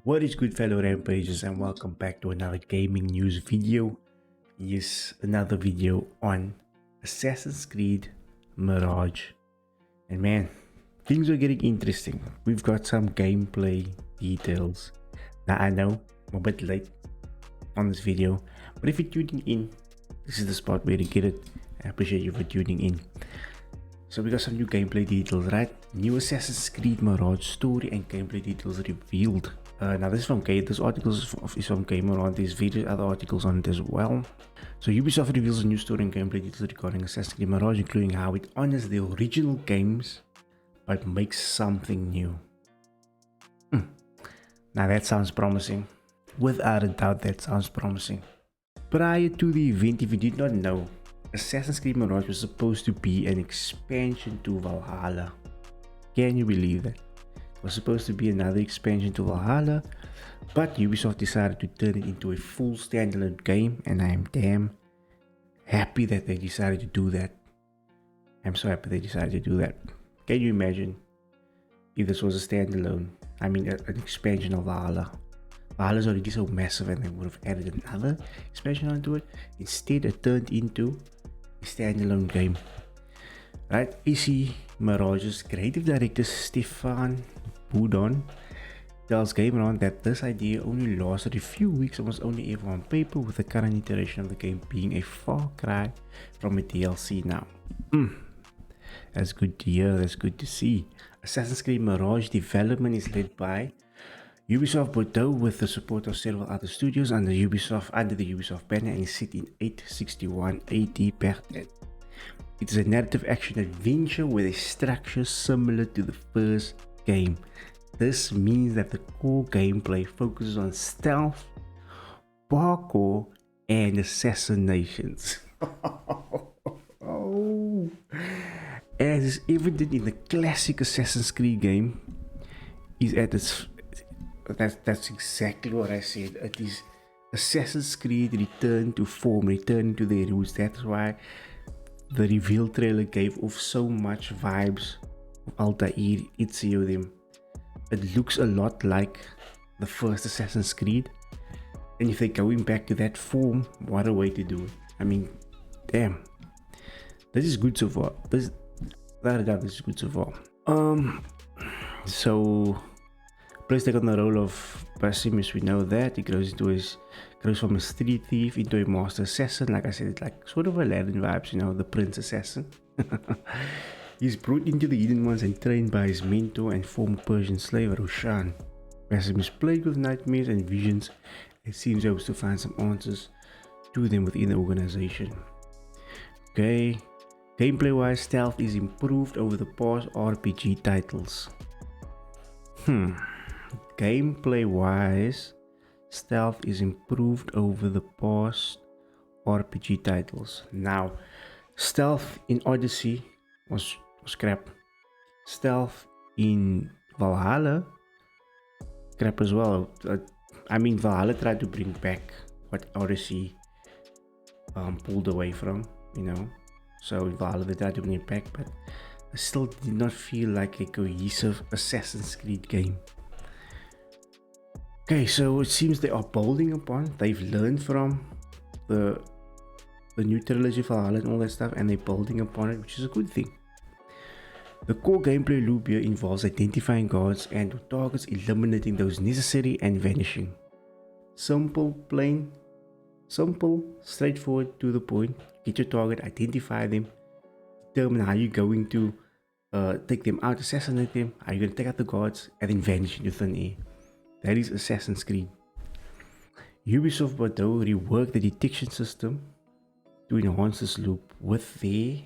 What is good, fellow rampagers, and welcome back to another gaming news video. Yes, another video on Assassin's Creed Mirage. And man, things are getting interesting. We've got some gameplay details. Now I know I'm a bit late on this video, but if you're tuning in, this is the spot where to get it. I appreciate you for tuning in. So we got some new gameplay details, right? New Assassin's Creed Mirage story and gameplay details revealed. Now this is from this article is from Gamer. There's various other articles on it as well. So Ubisoft reveals a new story and gameplay details regarding Assassin's Creed Mirage, including how it honors the original games but makes something new. Now that sounds promising. Without a doubt, that sounds promising. Prior to the event, if you did not know, Assassin's Creed Mirage was supposed to be an expansion to Valhalla. Can you believe that? It was supposed to be another expansion to Valhalla, but Ubisoft decided to turn it into a full standalone game, and I am damn happy that they decided to do that. I'm so happy they decided to do that. Can you imagine if this was a standalone? I mean, an expansion of Valhalla. Valhalla is already so massive, and they would have added another expansion onto it. Instead, it turned into a standalone game. Right? AC Mirage's creative director Stefan Boudon tells Gamer that this idea only lasted a few weeks and was only ever on paper, with the current iteration of the game being a far cry from a DLC now. That's good to hear, that's good to see. Assassin's Creed Mirage development is led by Ubisoft Bordeaux with the support of several other studios under the Ubisoft banner, and is set in 861 AD Baghdad. It is a narrative action adventure with a structure similar to the first game. This means that the core gameplay focuses on stealth, parkour, and assassinations. Oh. As is evident in the classic Assassin's Creed game, that's exactly what I said. It is Assassin's Creed return to form, return to their roots. That's why the reveal trailer gave off so much vibes of Altair, Ezio them. It looks a lot like the first Assassin's Creed, and if they're going back to that form, what a way to do it. I mean, damn, this is good so far. This is good so far. So Blaze take on the role of Basimus. We know that he grows from a street thief into a master assassin. Like I said, it's like sort of Aladdin vibes, you know, the prince assassin. He's brought into the Hidden Ones and trained by his mentor and former Persian slave Roshan. Basim is plagued with nightmares and visions, and seems able to find some answers to them within the organization. Okay, gameplay wise, stealth is improved over the past RPG titles. Gameplay wise, stealth is improved over the past RPG titles. Now, stealth in Odyssey was crap. Stealth in Valhalla, crap as well. I mean, Valhalla tried to bring back what Odyssey pulled away from, you know. So in Valhalla they tried to bring it back, but I still did not feel like a cohesive Assassin's Creed game. Okay, so it seems they are building upon. They've learned from the new trilogy, Valhalla and all that stuff, and they're building upon it, which is a good thing. The core gameplay loop here involves identifying guards and targets, eliminating those necessary, and vanishing. Simple, straightforward, to the point. Get your target, identify them, determine how you're going to take them out, assassinate them, how you're going to take out the guards, and then vanish into thin air. That is Assassin's Creed. Ubisoft Bordeaux reworked the detection system to enhance this loop, with there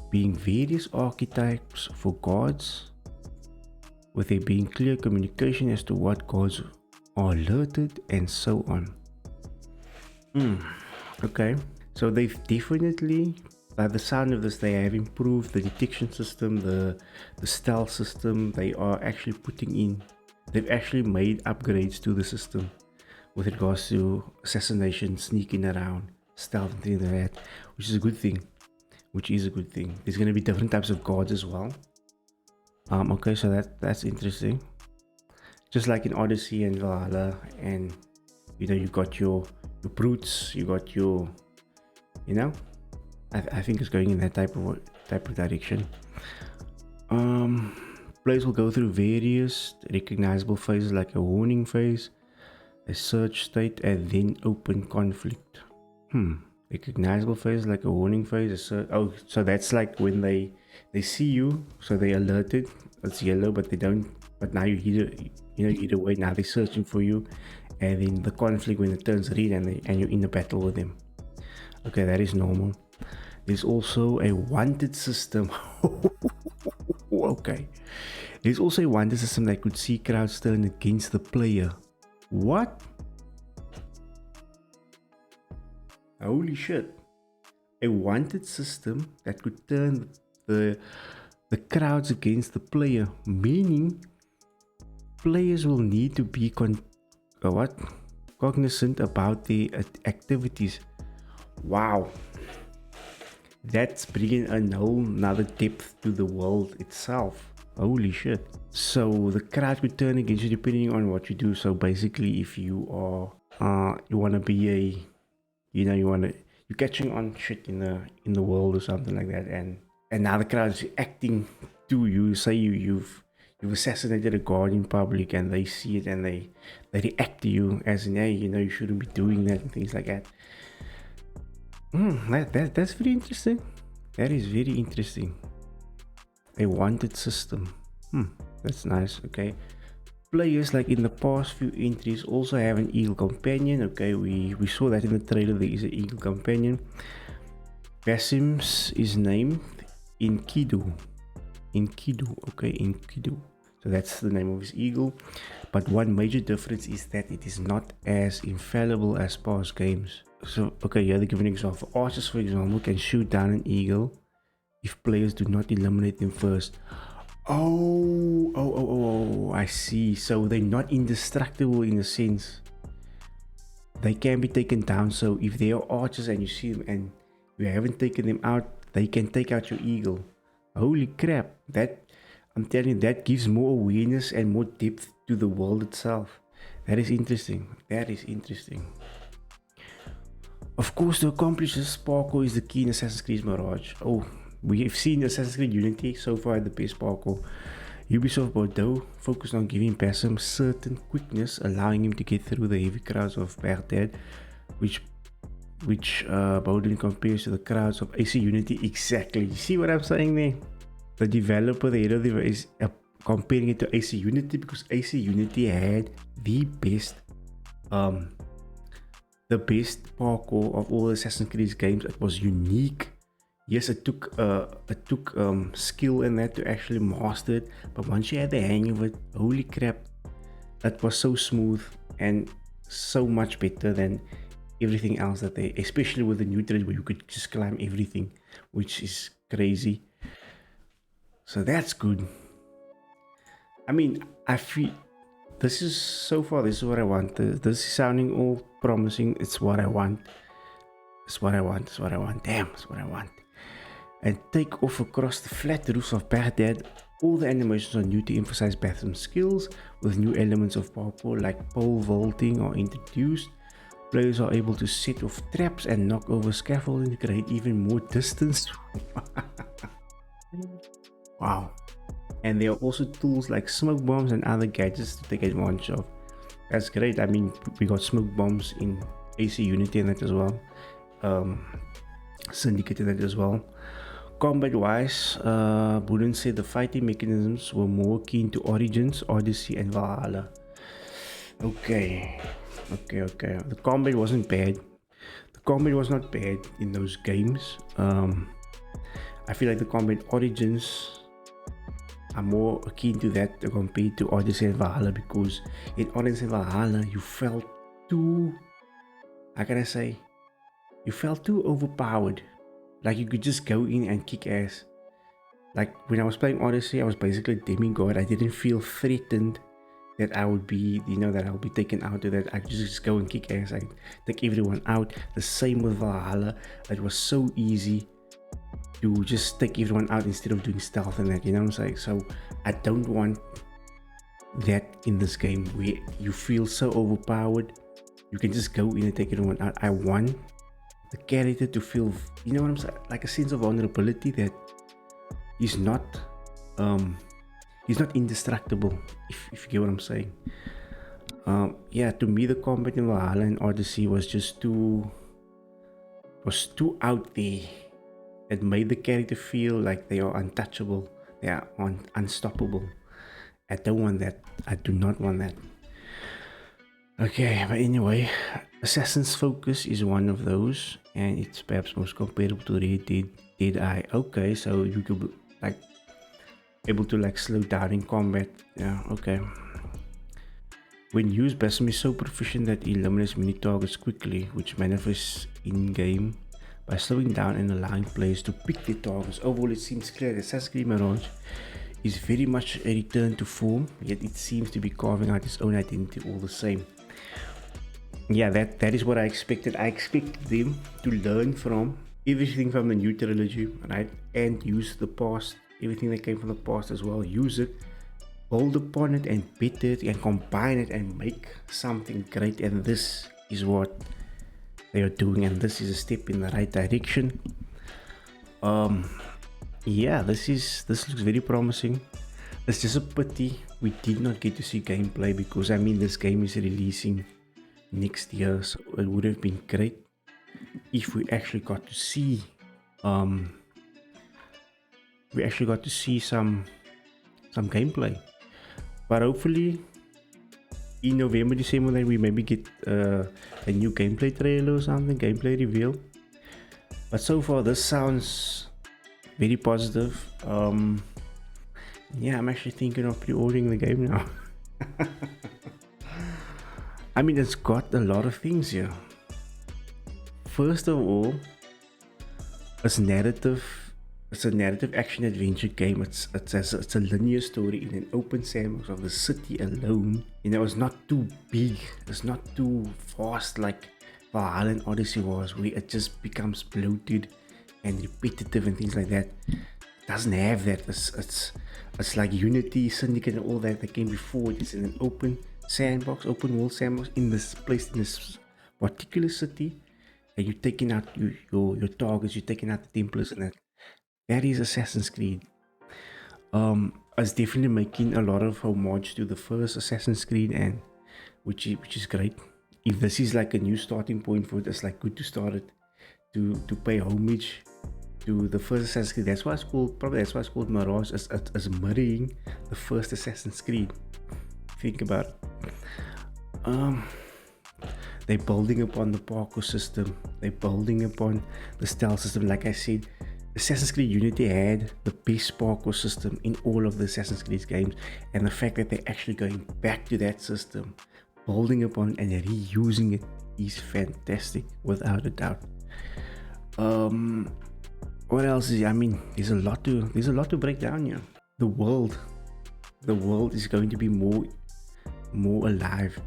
being various archetypes for guards, with there being clear communication as to what guards are alerted, and so on. Okay, so they've definitely, by the sound of this, they have improved the detection system, the stealth system. They are actually they've actually made upgrades to the system with regards to assassination, sneaking around, stealth, and things like that, which is a good thing. There's going to be different types of guards as well. Okay, so that's interesting. just like in Odyssey and Valhalla, and you know, you got your brutes, you got your, you know, I think it's going in that type of direction. Players will go through various recognizable phases like a warning phase, a search state, and then open conflict. Recognizable phase like a warning phase. Oh, so that's like when they see you, so they alerted. It's yellow, but they don't. But now you either way. Now they're searching for you, and then the conflict when it turns red and you're in a battle with them. Okay, that is normal. There's also a wanted system. Okay. There's also a wanted system that could see crowds turn against the player. What? Holy shit. A wanted system that could turn the crowds against the player, meaning players will need to be cognizant about the activities. Wow. That's bringing a whole nother depth to the world itself. Holy shit. So the crowd could turn against you depending on what you do. So basically, if you are you want to be you're catching on shit in the world or something like that, and now the crowd is acting to you. Say you've assassinated a guard in public, and they see it and they react to you as in, hey, you shouldn't be doing that and things like that. That's very interesting. That is very interesting. A wanted system. That's nice. Okay. Players, like in the past few entries, also have an eagle companion. Okay, we saw that in the trailer. There is an eagle companion. Basim's is named Enkidu. Okay, Enkidu. So that's the name of his eagle. But one major difference is that it is not as infallible as past games. So, okay, here they give an example. Archers, for example, can shoot down an eagle if players do not eliminate them first. Oh, I see. So they're not indestructible in a sense. They can be taken down. So if they are archers and you see them and you haven't taken them out, they can take out your eagle. Holy crap. I'm telling you, that gives more awareness and more depth to the world itself. That is interesting. Of course, to accomplish this, parkour is the key in Assassin's Creed Mirage. Oh, we have seen Assassin's Creed Unity so far the best parkour. Ubisoft Bordeaux focused on giving Basim certain quickness, allowing him to get through the heavy crowds of Baghdad, which Bowden compares to the crowds of AC Unity. Exactly. You see what I'm saying there? The developer, the head of the is comparing it to AC Unity because AC Unity had the best parkour of all Assassin's Creed games. It was unique. Yes, it took skill in that to actually master it, but once you had the hang of it, holy crap, that was so smooth and so much better than everything else that they, especially with the new trade where you could just climb everything, which is crazy. So that's good. I mean, I feel this is what I want. This is sounding all promising. It's what I want. Damn, it's what I want. And take off across the flat roofs of Baghdad. All the animations are new to emphasize Basim's skills, with new elements of parkour like pole vaulting are introduced. Players are able to set off traps and knock over scaffolding to create even more distance. Wow. And there are also tools like smoke bombs and other gadgets to take advantage of. That's great. I mean, we got smoke bombs in AC Unity and that as well. Syndicate and that as well. Combat wise, Buden said the fighting mechanisms were more keen to Origins, Odyssey and Valhalla. Okay. The combat wasn't bad. The combat was not bad in those games. I feel like the combat Origins are more keen to that compared to Odyssey and Valhalla, because in Odyssey and Valhalla you felt too, how can I say, you felt too overpowered. Like you could just go in and kick ass. Like when I was playing Odyssey, I was basically a demigod. I didn't feel threatened that I would be, that I would be taken out, or that I could just go and kick ass. I could take everyone out. The same with Valhalla. It was so easy to just take everyone out instead of doing stealth and that, you know what I'm saying? So I don't want that in this game where you feel so overpowered. You can just go in and take everyone out. I want the character to feel, you know what I'm saying, like a sense of vulnerability, that he's not indestructible, if you get what I'm saying. Yeah, to me the combat in Valhalla and Odyssey was just too out there. It made the character feel like they are untouchable, they are unstoppable. I don't want that. I do not want that. Okay, but anyway, Assassin's Focus is one of those, and it's perhaps most comparable to Red Dead Eye. Okay, so you could like able to like slow down in combat. Yeah, okay. When used, Basm is so proficient that he eliminates many targets quickly, which manifests in-game by slowing down and allowing players to pick their targets. Overall, it seems clear that Assassin's Creed Mirage is very much a return to form, yet it seems to be carving out its own identity all the same. Yeah, that is what I expected. I expected them to learn from everything from the new trilogy, right? And use the past, everything that came from the past as well. Use it, build upon it, and better it, and combine it, and make something great. And this is what they are doing, and this is a step in the right direction. Yeah, this looks very promising. It's just a pity we did not get to see gameplay, because I mean this game is releasing next year, so it would have been great if we actually got to see some gameplay. But hopefully in November, December, then we maybe get a new gameplay trailer or something, gameplay reveal. But so far this sounds very positive. Yeah, I'm actually thinking of pre-ordering the game now. I mean, it's got a lot of things here. First of all, it's narrative. It's a narrative action adventure game. It's a linear story in an open sandbox of the city alone. You know, it's not too big. It's not too fast like Valhalla and Odyssey was, where it just becomes bloated and repetitive and things like that. It doesn't have that. It's like Unity, Syndicate, and all that came before. It's in an open sandbox, open world sandbox in this place, in this particular city, and you're taking out your targets, you're taking out the Templars, and that is Assassin's Creed. It's definitely making a lot of homage to the first Assassin's Creed, and which is great. If this is like a new starting point for it, it's like good to start it, to pay homage to the first Assassin's Creed. That's why it's called Mirage. It's mirroring the first Assassin's Creed. Think about it. They're building upon the parkour system, they're building upon the stealth system. Like I said, Assassin's Creed Unity had the best parkour system in all of the Assassin's Creed games, and the fact that they're actually going back to that system, building upon it, and reusing it is fantastic, without a doubt. What else is, I mean, there's a lot to break down here. The world is going to be more alive.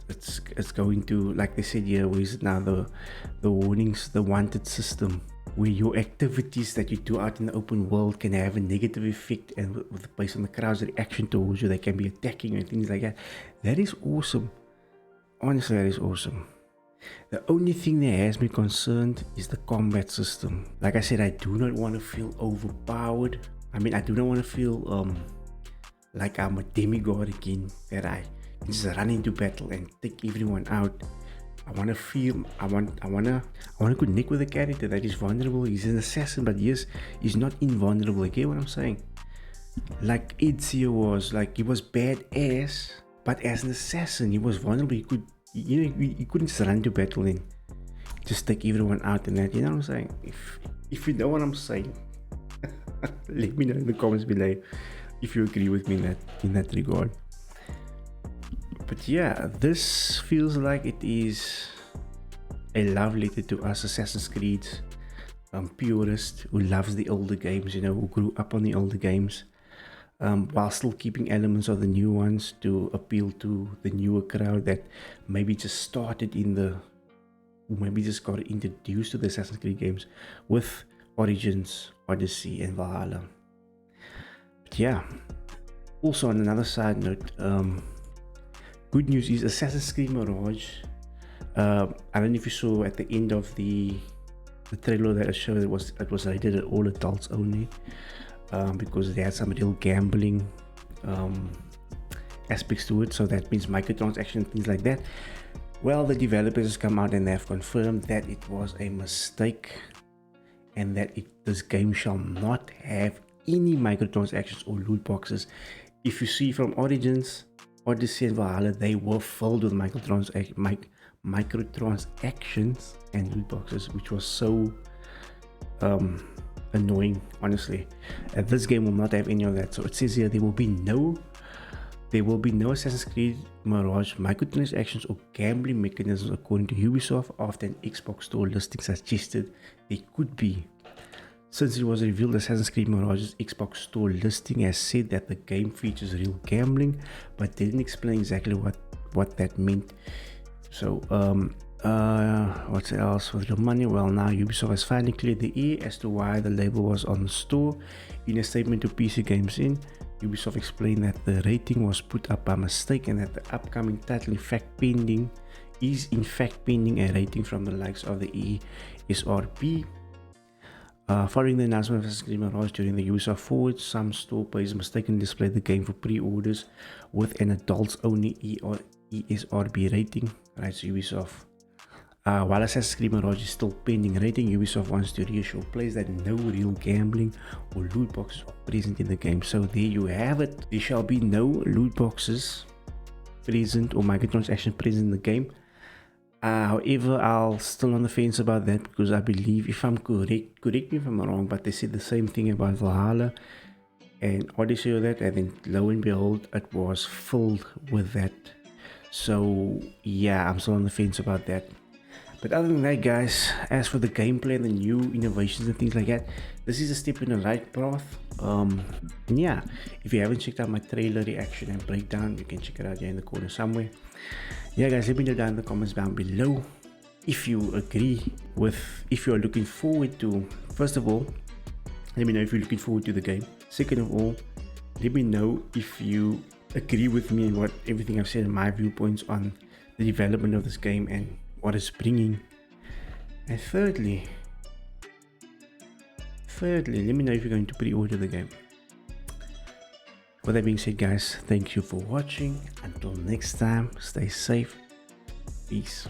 It's going to, like they said here, where is it now, the warnings, the wanted system, where your activities that you do out in the open world can have a negative effect, and based on the crowd's reaction towards you, they can be attacking and things like that. That is awesome. Honestly, that is awesome. The only thing that has me concerned is the combat system. Like I said, I do not want to feel overpowered. I mean, I do not want to feel like I'm a demigod again, that I just run into battle and take everyone out. I want to connect with a character that is vulnerable. He's an assassin, but yes, he's not invulnerable. You get what I'm saying? Like Ezio was, like, he was badass, but as an assassin, he was vulnerable. He could, you know, he couldn't just run into battle and just take everyone out and that. You know what I'm saying? If you know what I'm saying, let me know in the comments below if you agree with me in that regard. But yeah, this feels like it is a love letter to us Assassin's Creed purist who loves the older games, you know, who grew up on the older games, while still keeping elements of the new ones to appeal to the newer crowd that maybe just started maybe just got introduced to the Assassin's Creed games with Origins, Odyssey, and Valhalla. But yeah, Also, on another side note, good news is Assassin's Creed Mirage. I don't know if you saw at the end of the trailer that I showed, it was rated at all adults only, because they had some real gambling aspects to it. So that means microtransaction, things like that. Well, the developers come out and they have confirmed that it was a mistake, and that this game shall not have any microtransactions or loot boxes. If you see from Origins, Odyssey and Valhalla, they were filled with microtransactions and loot boxes, which was so annoying, honestly. And this game will not have any of that. So it says here there will be no Assassin's Creed Mirage microtransactions or gambling mechanisms, according to Ubisoft, after an Xbox Store listing suggested there could be. Since it was revealed, Assassin's Creed Mirage's Xbox Store listing has said that the game features real gambling, but didn't explain exactly what that meant. So, what else with your money? Well, now Ubisoft has finally cleared the air as to why the label was on the store. In a statement to PC Games In, Ubisoft explained that the rating was put up by mistake, and that the upcoming title is in fact pending a rating from the likes of the ESRB. Following the announcement of Assassin's Creed Mirage during the Ubisoft Forward, some store pages mistakenly displayed the game for pre-orders with an adults-only ESRB rating, writes Ubisoft. While Assassin's Creed Mirage is still pending rating, Ubisoft wants to reassure players that no real gambling or loot boxes are present in the game. So there you have it. There shall be no loot boxes present or microtransactions present in the game. However, I'll still on the fence about that, because I believe, if I'm correct me if I'm wrong, but they said the same thing about Valhalla and Odyssey or that, and then lo and behold, it was filled with that. So yeah, I'm still on the fence about that. But other than that, guys, as for the gameplay and the new innovations and things like that, this is a step in the right path. And yeah, if you haven't checked out my trailer reaction and breakdown, you can check it out here in the corner somewhere. Yeah, guys, let me know down in the comments down below if you agree with, if you're looking forward to, first of all, let me know if you're looking forward to the game. Second of all, let me know if you agree with me and what everything I've said in my viewpoints on the development of this game and what it's bringing. And thirdly, let me know if you're going to pre-order the game. With that being said, guys, thank you for watching. Until next time, stay safe. Peace.